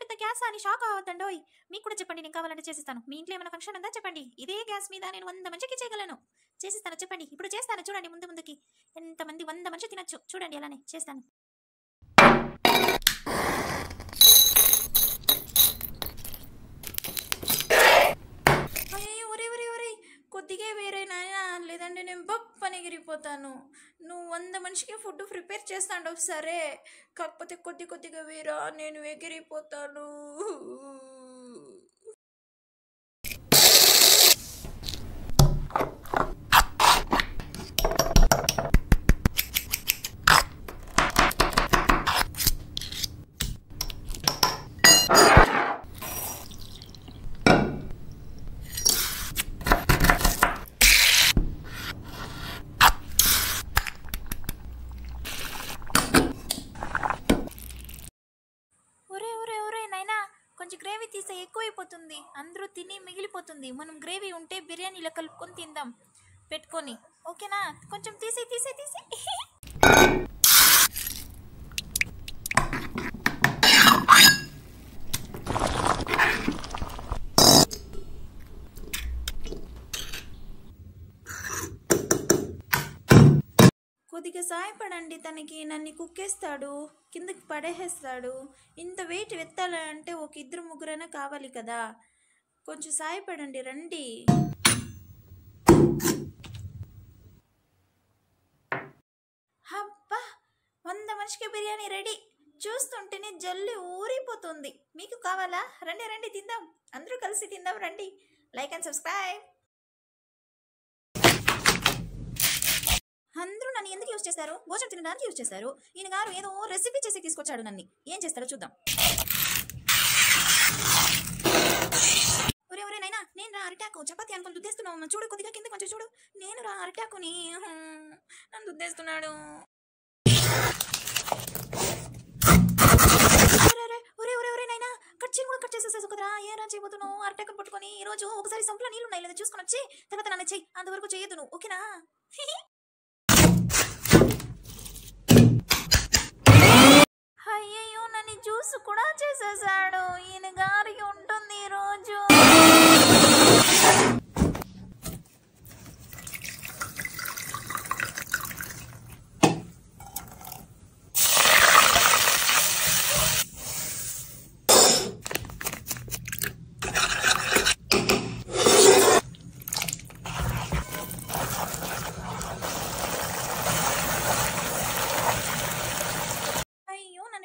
పెద్ద గ్యాస్ అని షాక్ అవ్వద్దండోయ్. మీకు కూడా చెప్పండి, నేను కావాలంటే చేసిస్తాను. మీ ఇంట్లో ఏమైనా ఫంక్షన్ ఉందా చెప్పండి, ఇదే గ్యాస్ మీద నేను 100 మంచికి చేయగలను. చేసిస్తాను చెప్పండి, ఇప్పుడు చేస్తాను చూడండి. ముందుకి ఎంతమంది 100 మంచి తినచ్చు చూడండి, అలానే చేస్తాను. అయ్యో ఒరే ఒరే ఒరే, కొద్దిగా వేరే నాయనా, లేదంటే నేను బప్పని ఎగిరిపోతాను. నువ్వు 100 మనిషికి ఫుడ్ ప్రిపేర్ చేస్తాడు సరే, కాకపోతే కొద్దిగా వేరా, నేను ఎగిరిపోతాను. కొంచెం గ్రేవీ తీస్తే ఎక్కువైపోతుంది, అందరూ తిని మిగిలిపోతుంది. మనం గ్రేవీ ఉంటే బిర్యానీలో కలుపుకొని తిందాం పెట్టుకొని, ఓకేనా? కొంచెం తీసి కొద్దిగా సాయపడండి తనకి, నన్ను కుక్కేస్తాడు, కిందకి పడేసేస్తాడు. ఇంత వెయిట్ ఎత్తాలంటే ఒక 2-3 కావాలి కదా, కొంచెం సాయపడండి రండి. అబ్బా, 100 మనిషికి బిర్యానీ రెడీ. చూస్తుంటేనే జల్లి ఊరిపోతుంది. మీకు కావాలా? రండి తిందాం, అందరూ కలిసి తిందాం రండి. Like and subscribe. అందరూ నన్ను ఎందుకు యూజ్ చేశారు? భోజనం తినడానికి యూజ్ చేశారు. ఈయన గారు ఏదో రెసిపీ చేసి తీసుకొచ్చాడు, నన్ను ఏం చేస్తారో చూద్దాం. ఒరే నైనా, నేను రా అరిటాకు చపాతి అనుకుని దుద్దేస్తున్నావు చూడు, కొద్దిగా కింద కొంచెం చూడు. నేను రా అరిటాకుని, నన్ను దుద్దేస్తున్నాడు. ఒరే నైనా, కట్ చేసేసేసు కదరా, ఏ రా చేయబోతున్నావు? అరిటాకుని పట్టుకొని ఈ రోజు ఒకసారి సంపులో నీళ్ళు ఉన్నాయి లేదా చూసుకొని వచ్చి తర్వాత నన్ను చెయ్యి, అంతవరకు చేయొద్దు నువ్వు, ఓకేనా? అయ్యయ్యో, నన్ను జ్యూస్ కూడా చేసేసాడు. ఈయన గారికి ఉంటుంది ఈరోజు.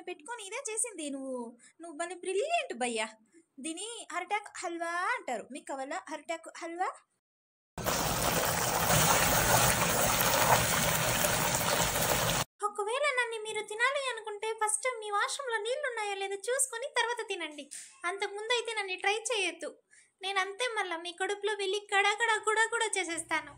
పెట్టుకొని ఇదే చేసింది నువ్వు భలే బ్రిలియంట్ భయ్యా. దీని అరిటాక్ హల్వా అంటారు. మీకు కావాలా అరిటాక్ హల్వా? ఒకవేళ నన్ను మీరు తినాలి అనుకుంటే ఫస్ట్ మీ వాష్రూమ్లో నీళ్ళు ఉన్నాయో లేదో చూసుకొని తర్వాత తినండి. అంతకుముందు అయితే నన్ను ట్రై చేయొద్దు. నేను అంతే, మళ్ళీ మీ కడుపులో వెళ్ళి కడగడ కూడా చేసేస్తాను.